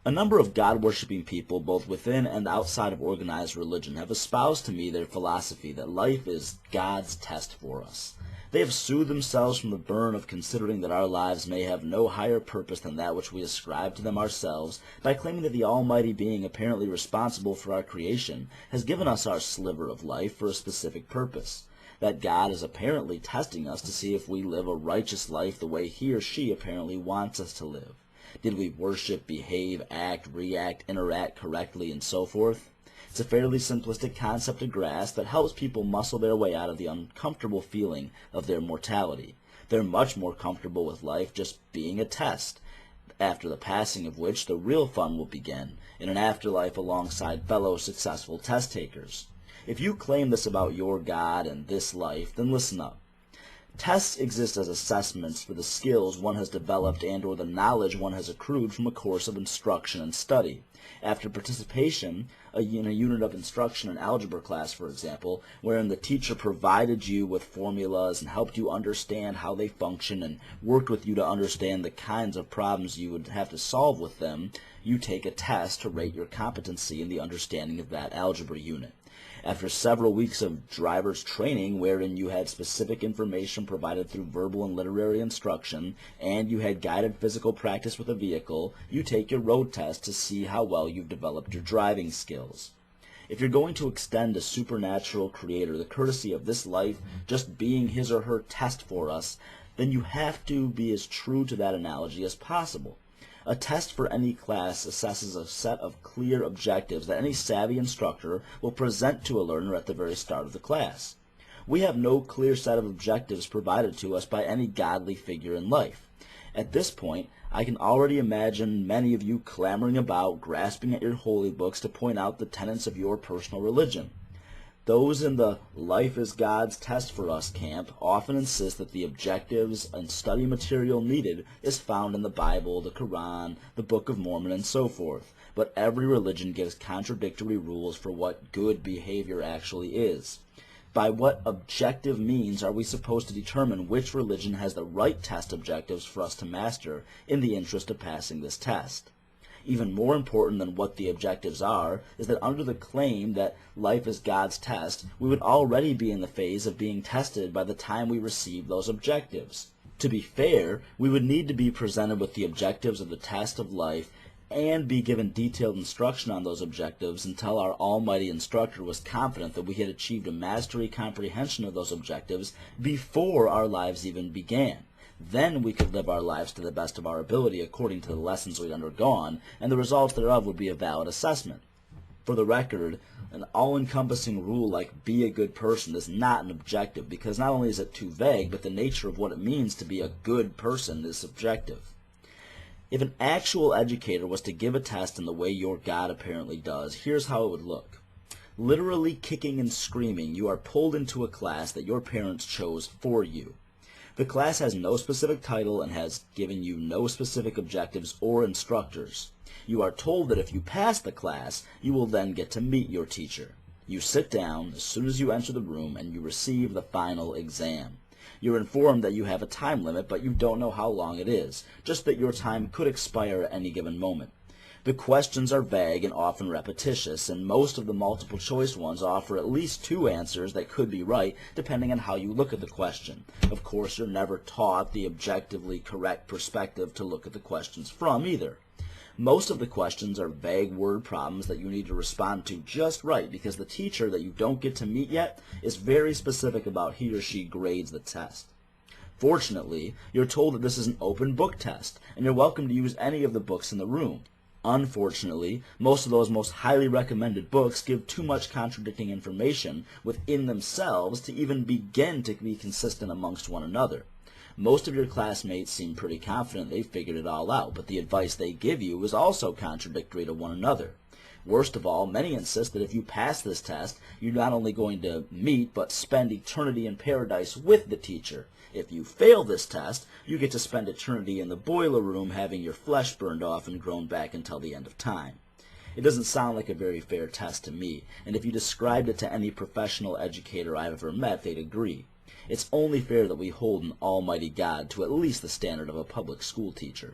A number of God-worshipping people, both within and outside of organized religion, have espoused to me their philosophy that life is God's test for us. They have soothed themselves from the burden of considering that our lives may have no higher purpose than that which we ascribe to them ourselves by claiming that the Almighty Being apparently responsible for our creation has given us our sliver of life for a specific purpose, that God is apparently testing us to see if we live a righteous life the way He or She apparently wants us to live. Did we worship, behave, act, react, interact correctly, and so forth? It's a fairly simplistic concept to grasp that helps people muscle their way out of the uncomfortable feeling of their mortality. They're much more comfortable with life just being a test, after the passing of which the real fun will begin, in an afterlife alongside fellow successful test takers. If you claim this about your God and this life, then listen up. Tests exist as assessments for the skills one has developed and or the knowledge one has accrued from a course of instruction and study. After participation in a unit of instruction in algebra class, for example, wherein the teacher provided you with formulas and helped you understand how they function and worked with you to understand the kinds of problems you would have to solve with them, you take a test to rate your competency in the understanding of that algebra unit. After several weeks of driver's training wherein you had specific information provided through verbal and literary instruction, and you had guided physical practice with a vehicle, you take your road test to see how well you've developed your driving skills. If you're going to extend a supernatural creator the courtesy of this life just being his or her test for us, then you have to be as true to that analogy as possible. A test for any class assesses a set of clear objectives that any savvy instructor will present to a learner at the very start of the class. We have no clear set of objectives provided to us by any godly figure in life. At this point, I can already imagine many of you clamoring about, grasping at your holy books to point out the tenets of your personal religion. Those in the life is God's test for us camp often insist that the objectives and study material needed is found in the Bible, the Quran, the Book of Mormon, and so forth. But every religion gives contradictory rules for what good behavior actually is. By what objective means are we supposed to determine which religion has the right test objectives for us to master in the interest of passing this test? Even more important than what the objectives are is that under the claim that life is God's test, we would already be in the phase of being tested by the time we receive those objectives. To be fair, we would need to be presented with the objectives of the test of life and be given detailed instruction on those objectives until our almighty instructor was confident that we had achieved a mastery comprehension of those objectives before our lives even began. Then we could live our lives to the best of our ability according to the lessons we'd undergone, and the results thereof would be a valid assessment. For the record, an all-encompassing rule like be a good person is not an objective, because not only is it too vague, but the nature of what it means to be a good person is subjective. If an actual educator was to give a test in the way your God apparently does, here's how it would look. Literally kicking and screaming, you are pulled into a class that your parents chose for you. The class has no specific title and has given you no specific objectives or instructors. You are told that if you pass the class, you will then get to meet your teacher. You sit down as soon as you enter the room and you receive the final exam. You're informed that you have a time limit, but you don't know how long it is, just that your time could expire at any given moment. The questions are vague and often repetitious, and most of the multiple choice ones offer at least two answers that could be right, depending on how you look at the question. Of course, you're never taught the objectively correct perspective to look at the questions from either. Most of the questions are vague word problems that you need to respond to just right, because the teacher that you don't get to meet yet is very specific about he or she grades the test. Fortunately, you're told that this is an open book test, and you're welcome to use any of the books in the room. Unfortunately, most of those most highly recommended books give too much contradicting information within themselves to even begin to be consistent amongst one another. Most of your classmates seem pretty confident they've figured it all out, but the advice they give you is also contradictory to one another. Worst of all, many insist that if you pass this test, you're not only going to meet but spend eternity in paradise with the teacher. If you fail this test, you get to spend eternity in the boiler room having your flesh burned off and grown back until the end of time. It doesn't sound like a very fair test to me, and if you described it to any professional educator I've ever met, they'd agree. It's only fair that we hold an almighty God to at least the standard of a public school teacher.